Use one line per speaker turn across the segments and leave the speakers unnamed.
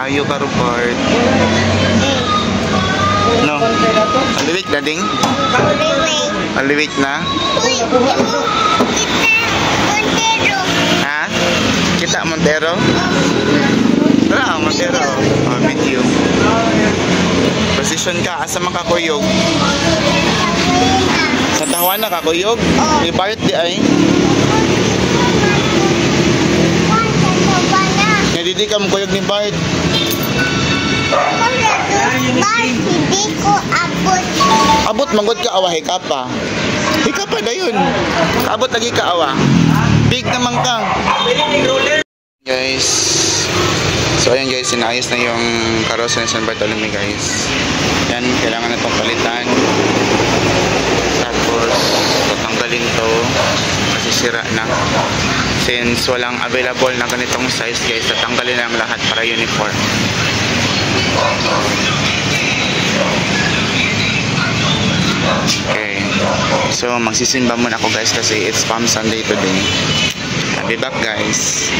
Ayo ka Robert. No. Aliwik na ding? Aliwik na? Ha? Kita Montero? Tara, Montero. Oh, meet you. Position ka, asa man kakuyog? Sa tahuan na kakuyog? May Bart di ay? Hindi ka mukuyog ni Bart.
Hindi ko abot.
Abot manggod ka awa, hika pa. Hika pa dayon. Abot lagi ka awa. Big naman ka. Guys. So ayan guys, sinayos na yung karosa ni San Bartolome guys. Yan, kailangan na itong palitan. Tapos tatanggalin to kasi sira na. Since walang available na ganitong size guys, tatanggalin na ang lahat para uniform. Okay. So magsisimba muna ako guys kasi it's Palm Sunday today. I'll be back guys.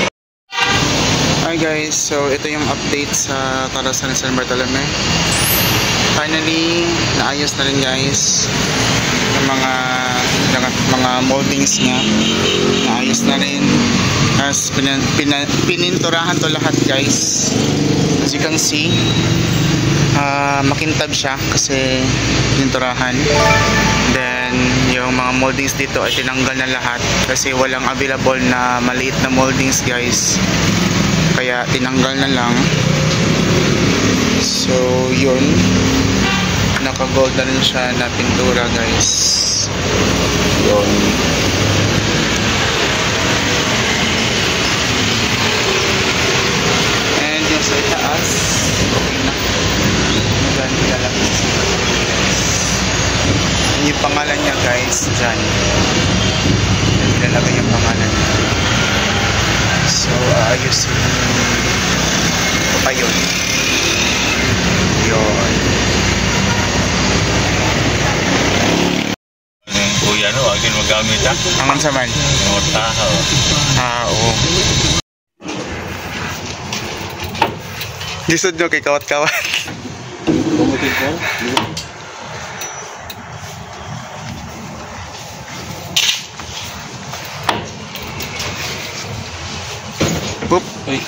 Hi guys, so ito yung update sa karosa ni San Bartolome. Finally, naayos na rin guys yung mga moldings niya. Naayos na rin. As pininturahan to lahat guys. As you can see, makintab siya kasi pininturahan. Then yung mga moldings dito ay tinanggal na lahat kasi walang available na maliit na moldings guys, kaya tinanggal na lang. So yun, naka gold na rin siya na pintura guys. Yun. And yung sa taas, okay na. Dyan nilalagay yung pangalan niya guys, dyan. Nilalagay yung pangalan niya. So ayusin ito pa yun. Yun.
Kuya no, agin magamit ha?
Angan sa man?
Mga tahaw.
Oo. Lisod nyo kay kawat-kawat.
Kumutin ko?
Boop.
Uy.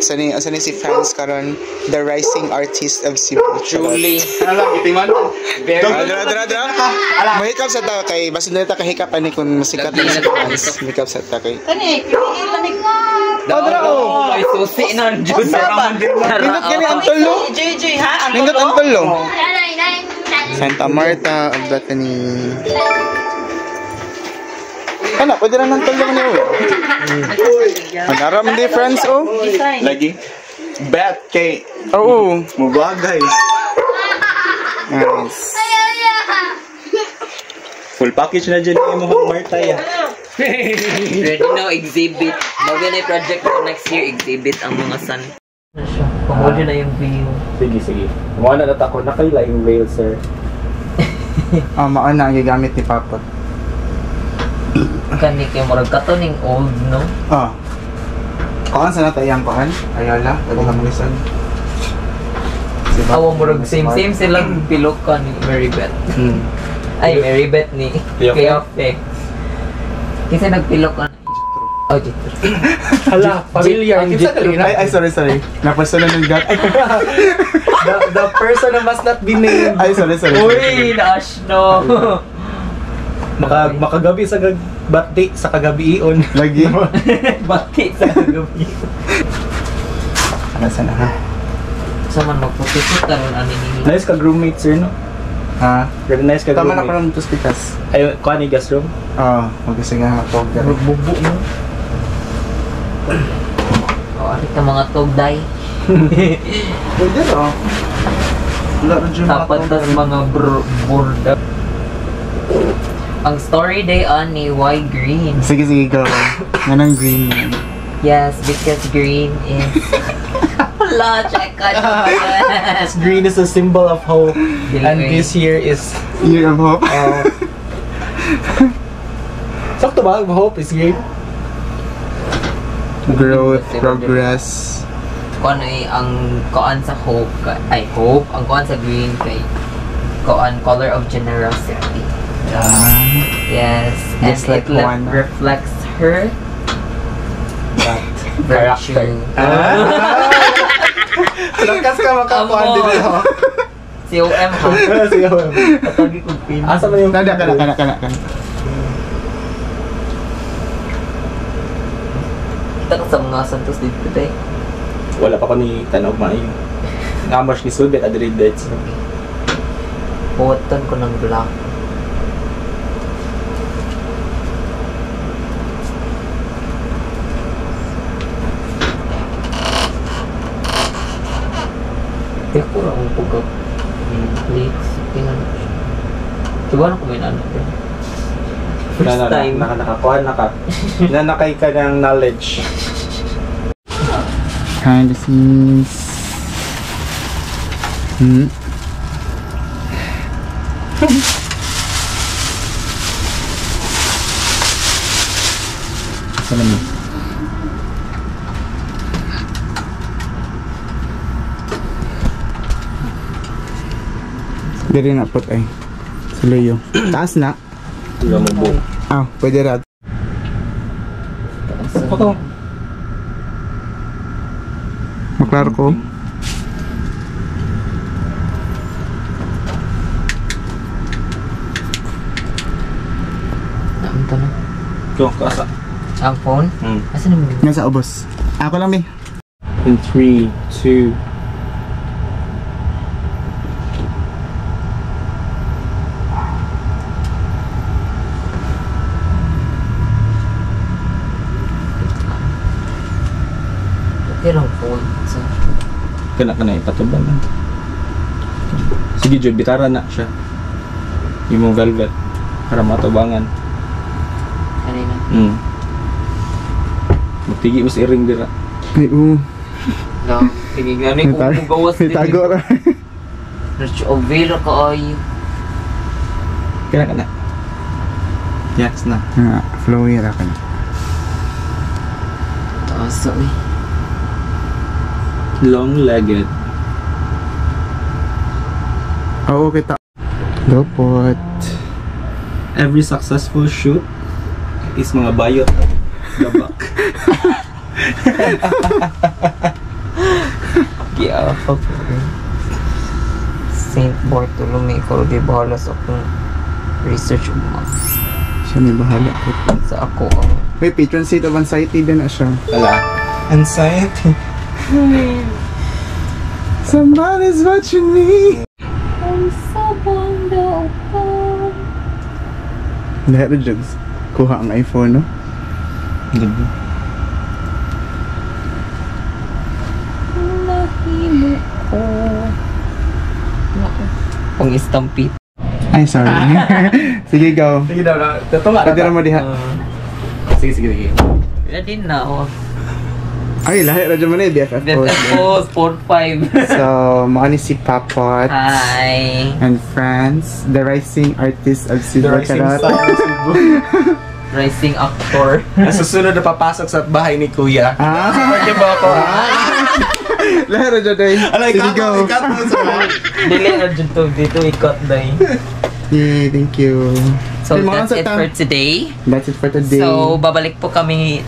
Sani si fans karon, the rising artist of Cebu.
Julie. Ano lang, itingon?
Dra. Mahikap sa ta kay basin nila kahikap ani kun masikat na si fans. Mahikap sa ta kay.
Kani, kani.
Dra oh.
Ay susi non jud.
Nindot kani ang tulo.
JJ ha,
Nindot ang tulo. Santa Marta of Bethany. Kana, pwede na ng tulong niyo. Manaram di friends oh.
Lagi. Bet kay.
Oo.
Mubagay.
Nice.
Full package na dyan yung mga Marta ya.
Ready now exhibit. Bagay na yung project ko next year, exhibit ang mga sun. Pamodi na yung view.
Sige. Muna na ako. Nakaila yung veil sir.
Maana ang gagamit ni Papa.
Kani kay murag katoning old no.
Kuan sa natayang kuan? Ayala, pwede ka manisan.
Awa murag same silang pilok ka ni Marybeth. Ay Marybeth ni Keofe. Kasi nagpilok ka. Oh, Jitro.
Hala, familiar.
Ay, sorry. Napasalan ng gat.
The person na must not be named.
Ay, sorry.
Uy, naash no.
Makagabi sa birthday sa kagabi iyon.
Lagi.
Bakit sa gabi?
Nasa na ha?
Sa man magpupipot taron ani ni.
Nice ka roommate sir no?
Ha?
Very nice ka
Tama na
roommate.
ko ng tuspikas.
Ay, kuha ni gas room?
Huwag kasi nga matog.
Bubo mo. O, arita mga tugday.
Pwede no? Wala rin dyan
Dapat tas mga burda. Ang story day ni why green?
Sige, go. Ganang green yan.
Yes, because green is... Wala, check ka
Green is a symbol of hope. And this year is...
Year of hope.
Sakto ba? Hope is green?
Growth, progress.
Kung ano ang koan sa hope, hope, ang koan sa green kay koan color of generosity. Yes, and
Just like
it
Juana.
reflects her virtue.
Lakas ka makakuan din ako.
COM ha?
Sige, OM.
Katagi kong pin.
Asa man yung...
Kana.
Kita ka sa mga santos dito tayo.
Wala pa ko ni Tanog Maayo. Ngamos ni Sulbet Adelaide Dates.
Buwatan ko ng black. Kaya ko lang ang pugak. Plates. Tingnan mo siya. Diba na kuminan natin? First time.
Nakakuha na ka. Nanakay ka ng knowledge.
Behind the scenes. Salam mo. Diri na pot ay. Suluyo. Taas na.
Tula mo po.
Pwede rad.
Ako.
Maklaro ko.
Naamta na.
Go, kasa.
Ang phone? Asan naman yun?
Nga sa ubos. Ako lang, May.
In 3, 2...
Pero ang phone. So,
Kana ipatuban lang. Sige, Jud, bitara na siya. Yung mong velvet. Para matubangan.
kanina.
Magtigi mo sa iring dira.
Ay,
No, tigigani ko kung gawas din.
Itago ra.
Overa ka ay.
Kana. Yes na.
Flowy ra ka na.
Taas eh.
Long-legged.
Oo, kita. Lopot.
Every successful shoot is mga bayot. Gabak.
Yeah, okay. Saint Bartolome, ikaw di bahala sa akong research mo.
Siya may bahala ko.
Sa ako ang...
May patron saint of anxiety din na siya.
Ala. Anxiety.
Somebody's watching me.
I'm so wonderful.
Dahil jugs. Kuha ang iPhone, no?
Ganda.
Nahimo ko. Pang stampede.
Ay, sorry. Sige, go.
Sige daw na. Tatunga
Pwede mo diha.
Sige.
Ready na ako.
Ay, lahat radyo mo na yung BFF
Then
post.
ako, Sport 5.
So, maani si Papot
Hi.
and friends, the rising artist of
The
Silver
rising
Charot.
star of Cebu.
Rising actor.
Ang susunod na papasok sa bahay ni Kuya. Pwede ba ako?
Lahat radyo day. Sige, go.
Dili na dyan to dito, ikot day.
Yay, thank you.
So
Hey, mga
that's it
sa
for today.
That's it for today.
So babalik po kami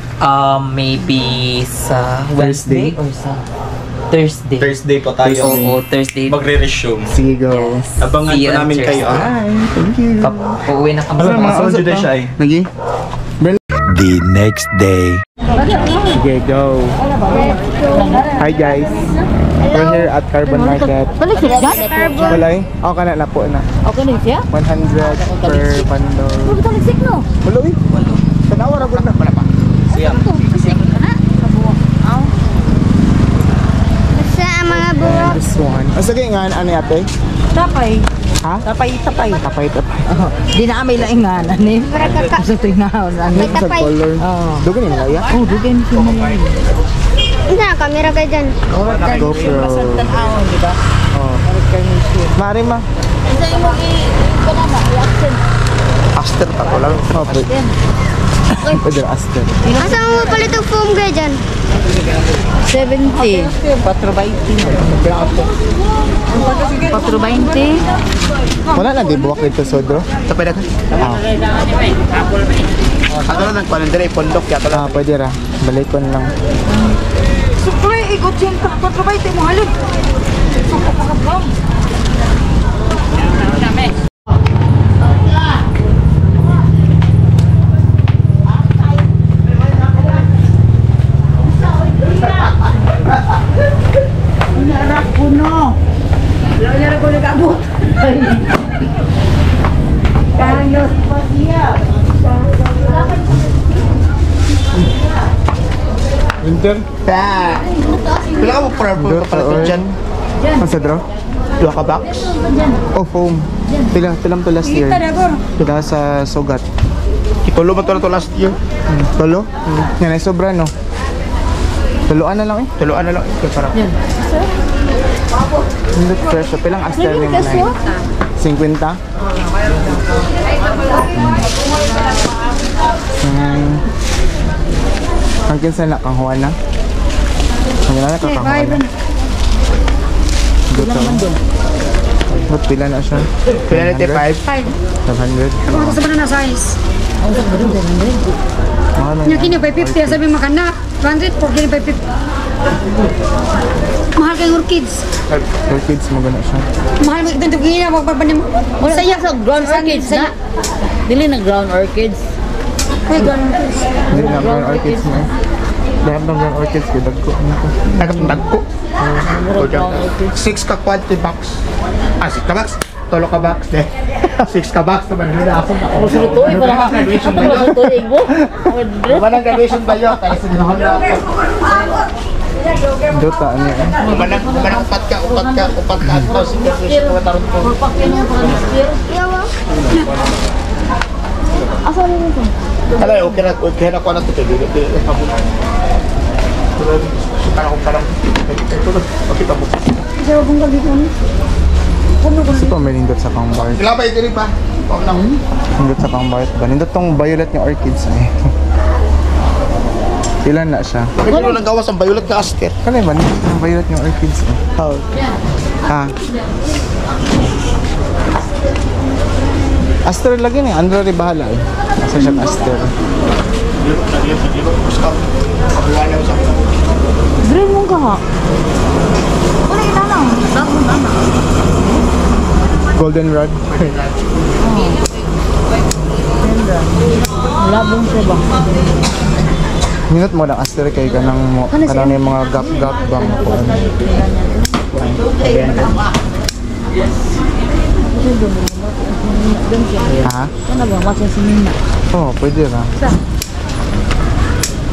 maybe sa Wednesday or sa Thursday.
Thursday po tayo.
Oo, Thursday.
Magre-resume.
Sige, go.
Yes.
Abangan
See you
po
on
namin kayo.
Thursday.
Bye. Thank you.
Uuwi na kami
Ano
sa
mga
mga
audio din siya eh?
Lagi?
The next day.
Sige, go. Hi guys. We're here at Carbon Market.
Balik siya dyan?
Walay? Oo, kana na po na.
Okay na siya?
100 per bundle.
Huwag talisik no?
Walo eh. Tanawa ra ko na.
Siyam.
Talisik ka na?
one. O sige nga, ano yate?
Tapay.
Ha?
Tapay.
Tapay.
Oh, di na may laingan ani. Sa tingaw ani.
May
Sa
tapay.
color.
Oh.
Dugan yung laya?
Oh, dugan ko na lang.
Isa, camera kayo dyan.
GoPro.
Tanaw, di ba?
Oh.
Recognition.
Mari ma.
Isa mo i-kanana, i-accent.
Aster pa ko lang. Oh, pwede Aster.
Asa mo palit ang foam kayo dyan?
70. 420. 420.
Wala na, di buwak dito sodro. Tapay na ka? Ano na nang kanan dire pondok yato lang. Pwede ra. Balikon lang.
Supre, ikot siya 420 mo halin.
Winter? Pila ka mo purple ka pala dyan? Ang sadro? Dua ka box? Oh, foam. Pilang to last year? Pila sa sugat. Tulo ba to last year? Tulo? Yan ay sobra no? Tuluan na lang eh. Tuluan na lang eh. Para. Hindi fresh. Pilang aster ni mo na eh? 50? Ang kinsa na kang huwan na? Ang na kakahuwan na? Dito. Ba't pila na siya? Pila na ito? 500?
Ako sa banana size.
Mahal
Nya kini 550 sabi makana. 100 for kini 550. Mahal kayong orchids.
For kids mo gana siya.
Mahal mo ito gina wag pa mo.
Saya sa ground orchids na. Dili na ground orchids.
Ay ganun orchids.
Hindi na ground orchids mo eh. Lahat ng ground orchids ko, dagko. Dagko? 6 ka quality box. 6 ka box? Tolo ka box eh. 6 ka box naman nila ako.
Masuloy para graduation ba yun? Masuloy mo.
Manang graduation ba yun? Kaya sinahon na ako. Dota, ano yun? Manang upat ka. Ako, si graduation ko taron ko.
Yawa. Asa mo ito?
Kaya, okay na ko na ito. Parang okay pa po.
Sa bung ka dito ni.
Kasi pa may nindot sa pang bart. Ilabay diri pa. Nindot sa pang bart ba? Nindot tong violet yung orchids eh. Ilan na siya? Ano nang gawas ang violet ka aster? Kanay ba? Ang violet yung orchids eh. How? Ha? Aster lagi ni Andro ri bahala eh. Asa siya aster.
Green mo ka ha? Wala ilanang. Tapos na.
Golden rod.
Labong siya ba?
Minut mo lang aster kay kanang mo kanang yung mga gap bang ko. Ha?
Ano ba? Masa sinina.
Oo, pwede na.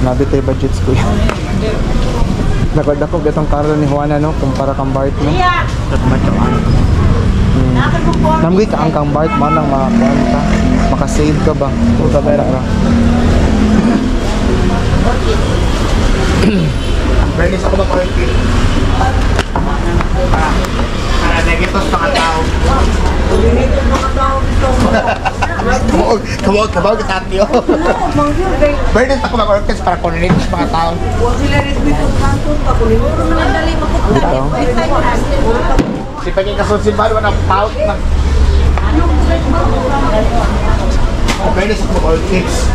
Nabit tayo budgets ko yan. Nagod-ako gatong karo ni Juana no, kumpara kang Bart no. Namgay ka ang kang Bart mo nang makakuan ka. Makasave ka ba? Puta ba ra. Ready sa ko ba quarantine? Para negitos mga tao. Kabawag kita atiyo. Burden ako mag-orchest para connect sa mga tao. Dito. Si Paging kasunsin ba naman ang pout na. Burden ako mag-orchest.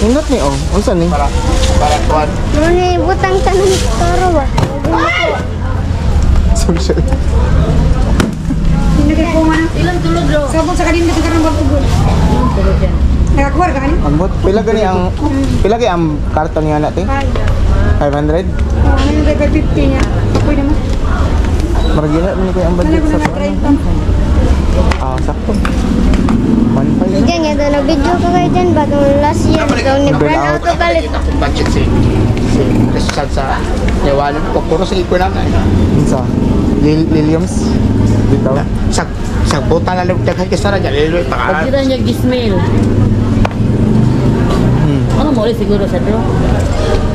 Ingat ni oh. Unsan ni? Para kuan.
Muna butang tanong taro ba?
Social.
Hindi kay ko man.
Ilang tulog ro?
Sabon sa kadin ka nang bagtugod.
Tulog yan.
Nakakuha ka ni?
Ambot. Pila gani ang karton nga natin? 500?
Ano yung 550 niya? Apoy naman.
Maragina ni ko ang budget sa kuan. Sakto. 1.5.
Diyan nga daw nag-video ka kayo dyan ba? Nung last year daw ni
Burn
burn out
out.
to galit.
Budget si Resulta sa Yawalan ko. Puro sa iko na.
Yung
Liliums.
Bitaw.
Sa puta na daghan ka sana dyan. Liloy pa
Pag sila niya gismail. Ano mo ulit siguro sa bro?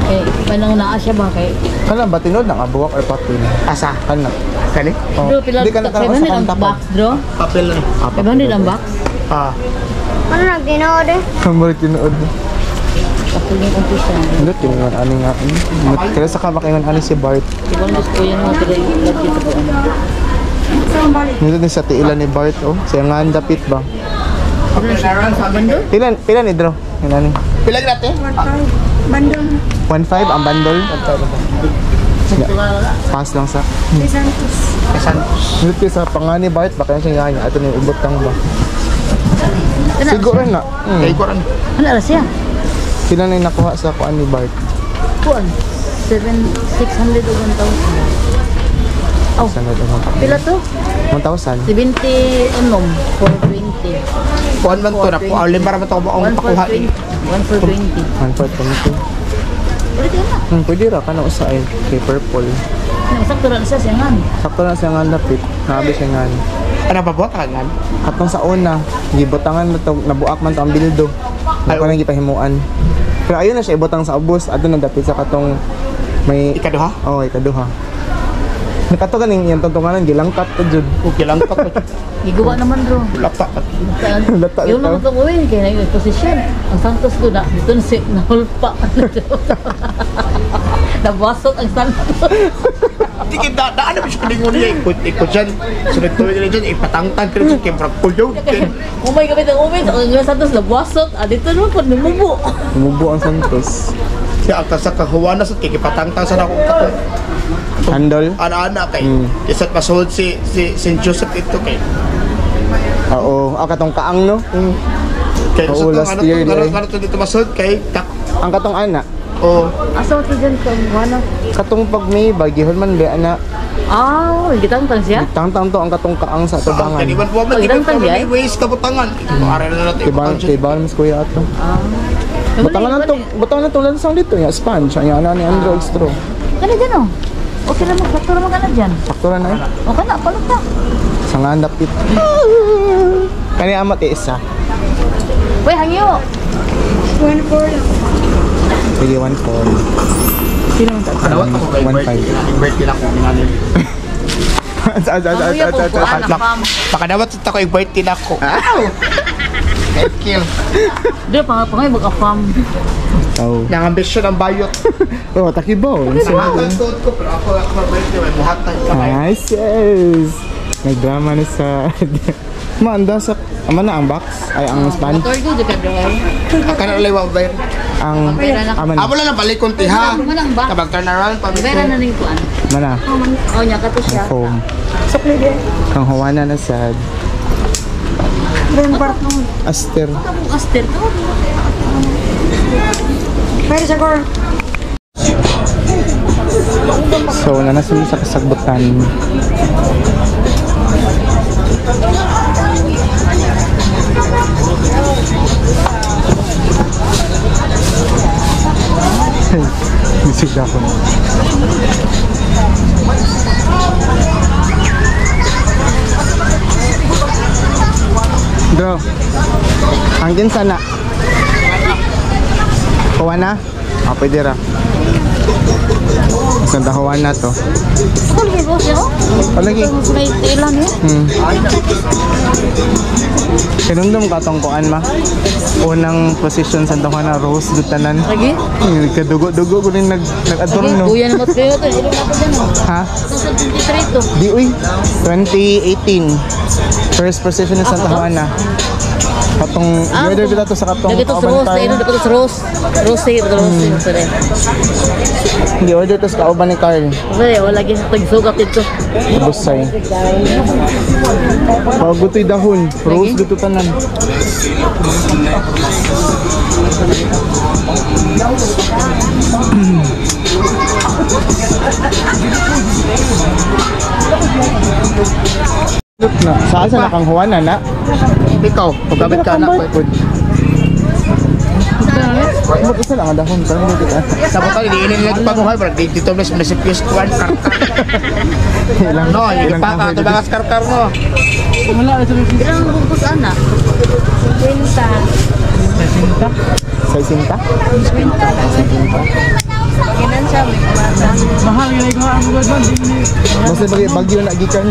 Eh, manang naa siya ba kay...
Kana ba tinod nang abuwak or patin?
Asa.
Kana.
Kani?
Bro, pila
Di ka na
500 ang box, bro?
Papel na.
500 ang box?
Ah.
Ano nagtinood eh?
Kamar tinuod.
Ako yung umpisa.
Hindi tingon ani nga. Kaya sa kamakingon ani si Bart.
Diba gusto yan mga tuloy lagi sa buwan.
Nito din sa tiilan ni Bart oh. Siya nga ang dapit ba?
Bando?
Pila ni Dro? Ilan ni?
Pilag natin?
1.5. Bandong.
1.5 ang bundle. Pass lang sa.
Santos.
Nito sa pangani Bart baka yan siya nga. Ito ni ubot kang ba? Siguro na.
Kay ko rin.
Ano na siya?
Sila na yung nakuha sa kuan ni Bart.
Kuan? 600 o 1,000. Oh,
Sanad ang
pila to?
1,000.
70 unom, 420.
Kuhan man to na po. Alin para matao mo ang pakuhain.
1,420.
1.20.
Ulit yun na.
Pwede ra ka na usain kay purple.
Sakto na siya siya nga.
Sakto na siya nga dapit. Nabi siya nga.
Ano ba buhat kan?
Katong sa una, gibotangan na to, nabuak man to ang bildo. Ako nang gipahimuan. Pero ayun na siya ibutang sa ubos, adto na dapit sa katong may
Ikaduha?
oh, ikaduha. Nakato ganing yung tungtunganan gilangkat to jud.
Okay lang ka po.
Gigawa naman bro.
Lapa.
Lata
Yung
ito.
naman itong uwi, kaya na yung posisyon. Ang Santos ko na, ito na si nahulpa. Nabasot ang Santos.
Hindi kita, daan naman siya kalingon niya. Ikot dyan. Sunod tuloy nila dyan. Ipatangtang ka rin siya. Kaya kulyo.
Umay kami ng umay, ang Santos nabasot. Dito naman po, numubo.
Umubo ang Santos.
Kaya ang sa kahuwana sa kikipatangtang sa nakong katong.
Handle.
Ana-ana kay. Isa't masuhod si St. Joseph ito kay.
Oo, katong kaang no.
Kaya
Oo,
sa
last
itong
year,
ano to dito masuhod kay.
Ang katong ana.
O.
Asa ko dyan sa wala.
Katong pag may bagihon man be ana.
Ah, gitang-tang siya?
Tang-tang to ang katong kaang sa tubangan.
Kaniban po man. Di ba may ways kabutangan. Maaari na natin.
Tiba mas kuya ato.
Ah.
Butangan na to lansang dito ya sponge ang ana ni Andrew Extro.
Kani dyan oh. Okay lang, sakto naman ka na dyan.
Sakto na eh.
Okay na, palot na.
Sa ngandap it. Kani amat isa.
Uy, hangyo!
1.4 lang.
Sige 1.4.
Sino ang tatlo?
Kadawat ako kay
1.5.
birthday lang ko minanin.
Ang kuya po po, anak pam.
Pakadawat sa ko birthday na ko. Kill.
Dito, pangay mag-afam.
Oh.
Yang ambisyon ang bayot.
Oh, takibaw.
Ang tuod ko pero ako birthday may buhatan.
Nice. Yes. Nagdrama na sa Manda sa na ang box ay ang sponge
Motor ko, dito ka
Kana lay wa bayar.
ang aman
Amo lang balik kon tiha.
Manang ba?
Kabag turn around pa.
Vera na ning kuan.
mana
Oh, nya ka to siya.
foam kang hawana na sad Aster
Kabong aster to.
Pero sa core.
so nanasun sa kasagbutan bisig ako Bro, hangin sana. Kuha na? Pwede ra. Isang dahawan na to.
Ako lagi ko siya.
Palagi.
May ilan eh.
Kinundom ka tong kuan ma. Unang position sa dahawan na Rose Gutanan.
Lagi?
Kadugo-dugo ko rin nag-adorn
Lagi,
no.
kuya na mas kayo to. Ilong ako dyan oh.
Ha?
Nasa 23 to.
Di uy. 2018. First position ni Santa Juana. Katong order kita to sa katong
Lagi to sa Rose. Ilong dito sa Rose. Rose, Rose. Sorry.
Hindi order to sa kauban ni Carl.
Wala lagi tagsugat dito.
Busay. Gutoy dahon. Rose guto tanan. Na, saan sa nakang Juana na?
Ikaw, pagkabit ka na.
Nakambay. Mo isa lang ang dahon, pero hindi kita.
Sa bukal, iniinin nila ito pamuhay, bro. Dito mas masipiyos kuwan, karkar.
Ilang
No, yung
ilang
paka, ito bagas karkar mo.
Ilang bungkus ana?
60?
Kinan siya, may kumata.
Basta bagyo na gikan.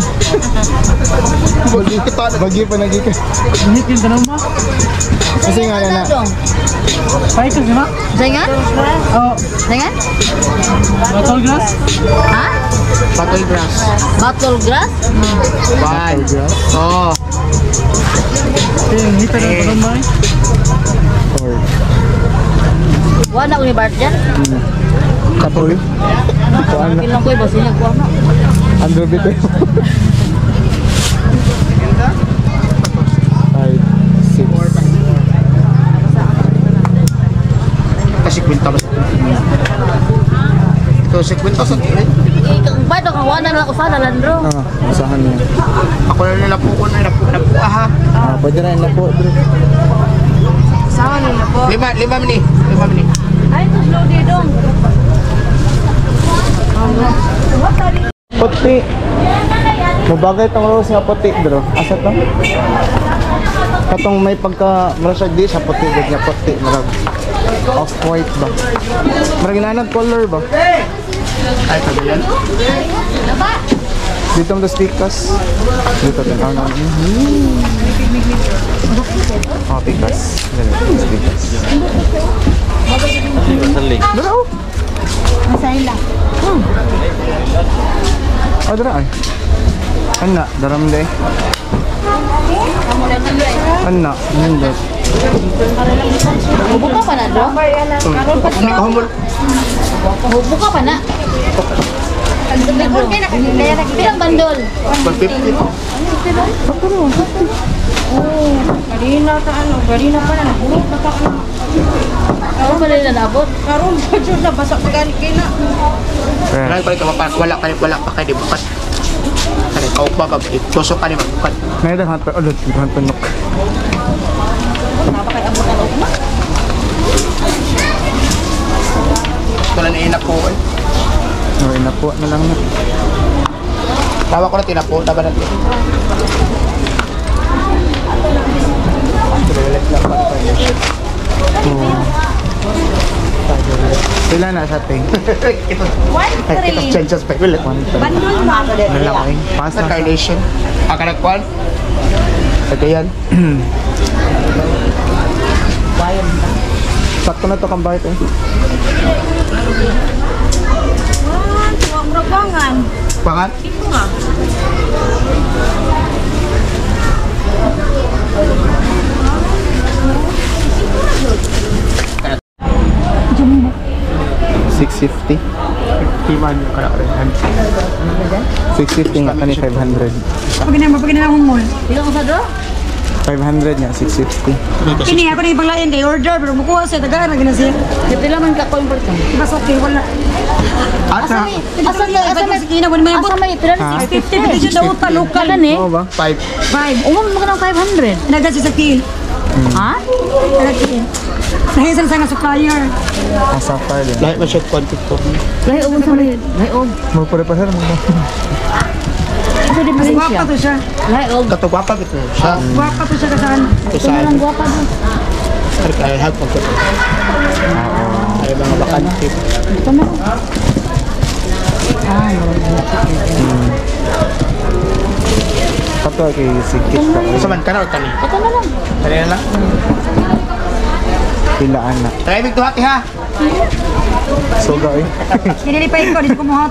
Bagyo pa nagikan. Kasi nga na.
Jangan? Jangan?
Bottle glass?
Ha?
Battle grass.
Bottle grass?
Bye. Oh.
Wala ko ni Bart dyan.
Kapoy. Kuan na.
Ilang ko iba siya ko ano.
Andrew Bito. 5, 6.
Kasi kwenta ba sa ito? Si kwenta sa ito.
Ba't ako wala na ako sa Landro?
Usahan niya.
Ako na nila po ko na ha.
Pwede na yun po, bro.
Sama nila po.
5 minit. 5 minit.
Ay, ito slow day dong.
Puti. Mabagay itong rose nga puti, bro. Asa to? Katong may pagka marasag di sa puti, bro niya puti. Marag off-white ba? Marag inanag color ba?
Ay, sabi yan.
Dito ang stickers. Dito din. Oh, tikas. Stickers. Dito.
Masahin lang.
Oh, dito ay. Ana, daram de. Ana, nindot.
Buka pa na, Dro?
Hindi ko humul.
Buka pa na. Bilang bandol.
150.
Garina pa na nabulok na ka.
Ano ba nila nabot?
Karon pa jud na basa pagani kay na.
Wala pa kayo di bukat. Kaya kaok ba pag tusok ka ni magbukat.
Ngayon ang hatpa ulit. Ang tunok.
Ito na nainak ko eh.
Oh, inapo na lang na.
Tawa ko na tinapo. Taba natin.
Sila na sa ating.
Ito. Ito changes pa. Wala.
Bandol na.
Malaki. Pass
Sa
na.
carnation. Akanagkuhan. Ito yan.
Sakto na to kang bakit eh.
Tuwa mo rabangan.
Pangat.
Ito nga.
$650.
Timan yung kanakarehan.
$650 nga kani 500.
Pag na akong mall.
Bilang ko sa Dro?
500 nga, 650.
Kini ako na ibang lain kay order pero mukuha sa tagaan na ginasiya.
Dito lang ka ko importante.
Mas okay wala.
Asa may
Kina mo may
asa may pila
Ah.
650
50 siya daw pa lokal
ni.
Oo ba?
5.
5.
Umam mo ka ng 500.
Nagasi sa kill.
Ha?
Nagasi. Nahisan sa nga supplier.
Asa pa din.
Lahat masyad quantity to.
Lahi og sa may. Lahi og.
Mo pare pa sir mo.
Asa di
Mas
pa
guwapa to siya.
Lahi og.
Katugwapa ito siya.
Guwapa to siya kasaan.
Ito
Ito
sa
na lang gwapa do.
I have pagkat. Ay mga bakante.
Ito na. Ah,
Kato kay sikit ka.
Isa man ka na o tani?
ito na lang.
Tani na lang.
Pilaan na.
Try big tuhati ha.
Soga eh.
Nililipay ko dito kumuhat.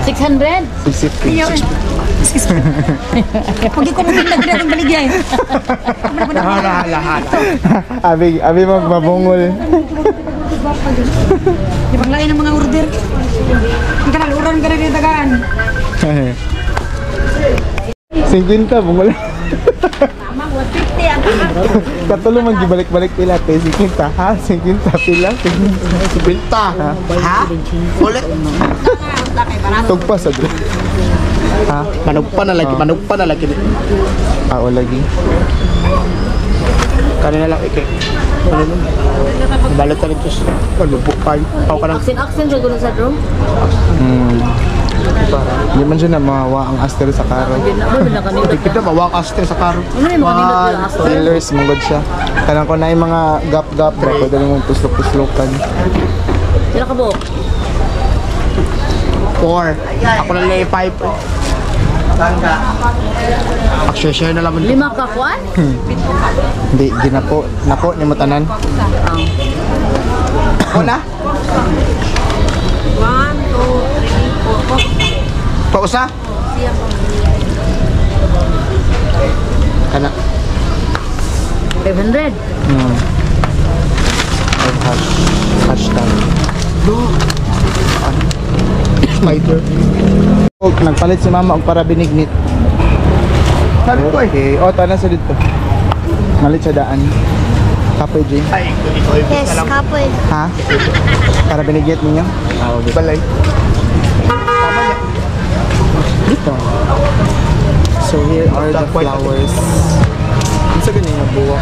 600.
650.
Pag ko mo pinag akong baligya.
Hala.
Abi magbabungol.
Ibang lain ang mga order. Ang kanaluran ka na dito tagaan.
50 bungol.
Tama, 150 ang
Katulo man gibalik-balik pila te 50 ha 50 pila.
Binta. Ha? Ulit.
Tugpa sa dre. Ha?
Manugpa na lagi.
Ao lagi. Kanina lang ikay. Ano nun? Balot ka rin ito. Malubok pa. Ako ka lang.
Aksin siya gulong sa room.
Hindi man siya na mawa ang aster sa karo. Hindi kita mawa ang aster sa karo.
Ano yung mga nindot nila aster?
Steelers, manggod siya. Kanang ko na yung mga gap-gap. Pwede rin mong puslok-puslokan.
Sila ka buhok?
4. Ako lang na yung 5. Share na lang.
5 ka kuan?
Hindi, ginapo. Napo, ni mo tanan. Una? 1, 2, 3, 4. Pausa? Kana.
500.
Hashtag. Spider. Nagpalit si mama og para binignit. Okay. O, tanan sa dito. Malit sa daan. Kapoy, Jay.
Yes, kapoy.
Ha? Para binignit ninyo? Oo. Balay. Dito. So here are the flowers. Ano sa ganyan yung buwa?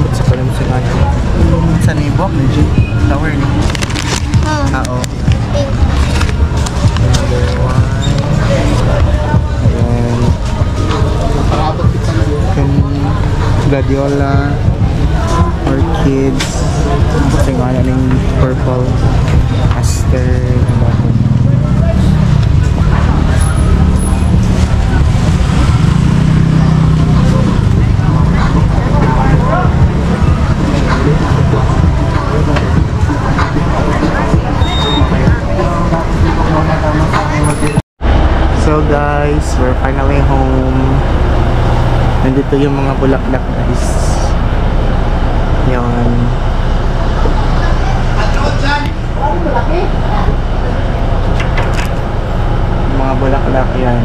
Ba't sa kalim sa natin? Saan yung buwak na, Jay? Flower ni. Oo.
Pink.
Another one. Ayan. Gladiola. Orchids. Kasi nga yan yung purple. Aster. So guys, we're finally home. Nandito yung mga bulaklak guys. Yan. Mga bulaklak yan.